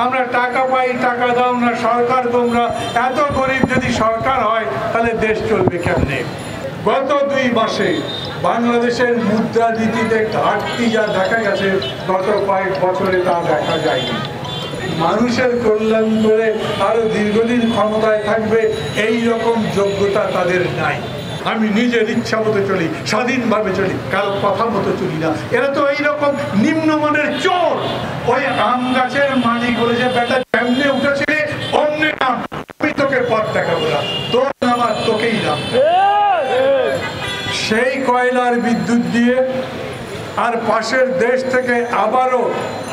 আমরা টাকা পাই, টাকা দাও না সরকার তোমরা। এত গরিব যদি সরকার হয় তাহলে দেশ চলবে কেমনে? গত 2 মাসে বাংলাদেশের মুদ্রানীতিতে ঘাটতি যা দেখা গেছে গত কয়েক বছরে তা দেখা যায়নি। মানুষের কল্যাণ করে আরো দীর্ঘদিন ক্ষমতায় থাকবে এই রকম যোগ্যতা তাদের নাই। আমি নিজের ইচ্ছা মতো চলি, স্বাধীনভাবে চলি, কারো কথা মতো চলি না। এরা তো এইরকম নিম্নমানের চোর। ওই আম গাছের মালিক বলেছে, বেটা কেমনে উঠেছিলে অন্যের নাম, আমি তোকে পথ দেখাবো না, তোর নাম আর তোকেই নাম। সেই কয়লার বিদ্যুৎ দিয়ে আর পাশের দেশ থেকে আবারও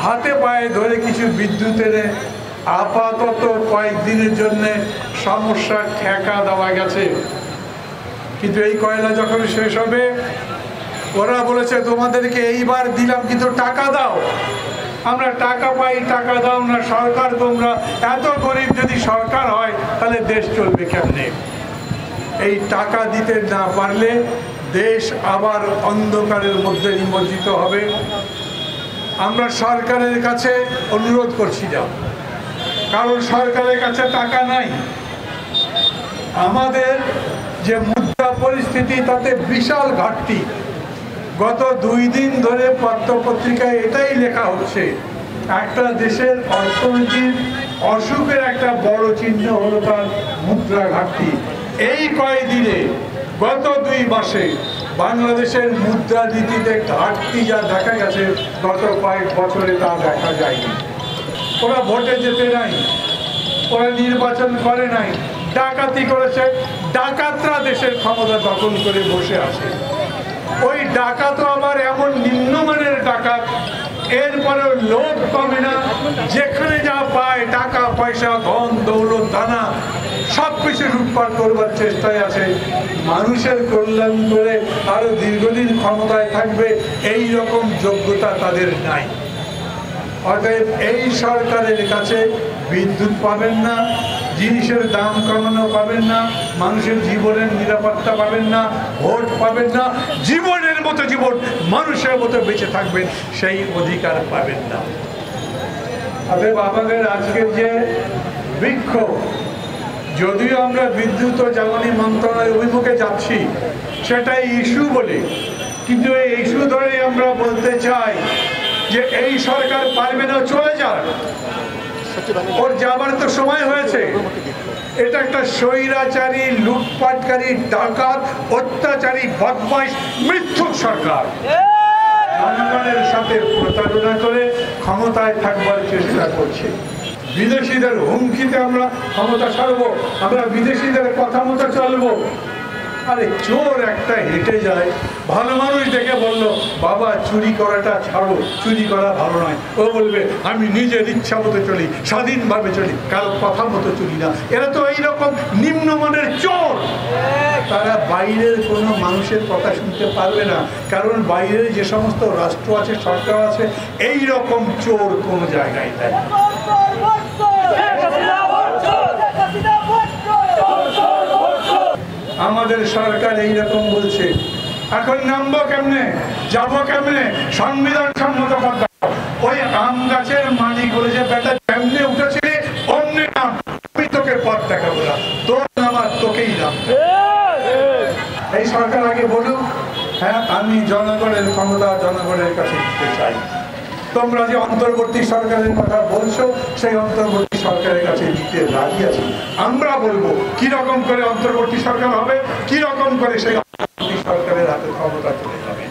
হাতে পায়ে ধরে কিছু বিদ্যুৎ এনে আপাতত কয়েকদিনের জন্য সমস্যার ঠেকা দেওয়া গেছে। কিন্তু এই কয়লা যখন শেষ হবে, ওরা বলেছে তোমাদেরকে এইবার দিলাম কিন্তু টাকা দাও। আমরা টাকা পাই, টাকা দাও না সরকার তোমরা। এত গরিব যদি সরকার হয় তাহলে দেশ চলবে কেমনে? এই টাকা দিতে না পারলে দেশ আবার অন্ধকারের মধ্যে নিমজ্জিত হবে। আমরা সরকারের কাছে অনুরোধ করছি না, কারণ সরকারের কাছে টাকা নাই। আমাদের যে মুদ্রা পরিস্থিতি তাতে বিশাল ঘাটতি। গত 2 দিন ধরে পত্রপত্রিকায় এটাই লেখা হচ্ছে, একটা দেশের অর্থনীতির অসুখের একটা বড় চিহ্ন হলো তার মুদ্রা ঘাটতি। এই কয়েকদিনে গত 2 মাসে বাংলাদেশের মুদ্রানীতিতে ঘাটতি যা দেখা গেছে গত কয়েক বছরে তা দেখা যায়নি। ওরা ভোটে যেতে নাই, ওরা নির্বাচন করে নাই, ডাকাতি করেছে। ডাকাতরা দেশের ক্ষমতা দখল করে বসে আছে। ওই ডাকাত আবার এমন নিম্নমানের ডাকাত, এরপরেও লোভ কমে না। যেখানে যা পায় টাকা পয়সা, ধন দৌলত, দানা সবকিছু লুটপাট করবার চেষ্টায় আছে। মানুষের কল্যাণ করে আরো দীর্ঘদিন ক্ষমতায় থাকবে এই রকম যোগ্যতা তাদের নাই। অতএব এই সরকারের কাছে বিদ্যুৎ পাবেন না, জিনিসের দাম কমানো পাবেন না, মানুষের জীবনের নিরাপত্তা পাবেন না, ভোট পাবেন না, জীবনের মতো জীবন মানুষের মতো বেঁচে থাকবেন সেই অধিকার পাবেন না। অতএব আমাদের আজকের যে বিক্ষোভ, যদিও আমরা বিদ্যুৎ ও জ্বালানি মন্ত্রণালয়ের অভিমুখে যাচ্ছি সেটাই ইস্যু বলে, কিন্তু এই ইস্যু ধরে আমরা বলতে চাই যে এই সরকার পারবে না, চলে যাক। ওর যাবার তো সময় হয়েছে। এটা একটা স্বৈরাচারী, লুটপাটকারী, ডাকাত, অত্যাচারী, বদমাইশ, মিথ্যুক সরকার। জনগণের সাথে প্রতারণা করে ক্ষমতায় থাকবার চেষ্টা করছে। বিদেশিদের হুমকিতে আমরা ক্ষমতা ছাড়বো, আমরা বিদেশিদের কথা মতো চলবো। আরে চোর একটা হেঁটে যায়, ভালো মানুষ দেখে বললো বাবা চুরি করাটা ছাড়ো, চুরি করা ভালো নয়। ও বলবে আমি নিজের ইচ্ছা মতো চলি, স্বাধীনভাবে চলি, কারো কথা মতো চলি না। এরা তো এইরকম নিম্নমানের চোর। তারা বাইরের কোনো মানুষের কথা শুনতে পারবে না, কারণ বাইরের যে সমস্ত রাষ্ট্র আছে, সরকার আছে, এই রকম চোর কোনো জায়গায় নেই। আমাদের সরকার এইরকম বলছে, এখন নামবো কেমনে, যাবো কেমনে, সংবিধান সম্মত পথ দাও। ওই আম গাছের মালিক বলেছে, বেটা কেমনে উঠেছিলে অন্যের নাম, আমি তোকে পথ দেখাবো না, তোর নাম আর তোকেই নাম। এই সরকার আগে বলুক, হ্যাঁ আমি জনগণের ক্ষমতা জনগণের কাছে দিতে চাই। তোমরা যে অন্তর্বর্তী সরকারের কথা বলছো, সেই অন্তর্বর্তী সরকারের কাছে দিতে রাজি আছি। আমরা বলবো কিরকম করে অন্তর্বর্তী সরকার হবে, কিরকম করে সেই অন্তর্বর্তী সরকারের হাতে ক্ষমতা চলে যাবে।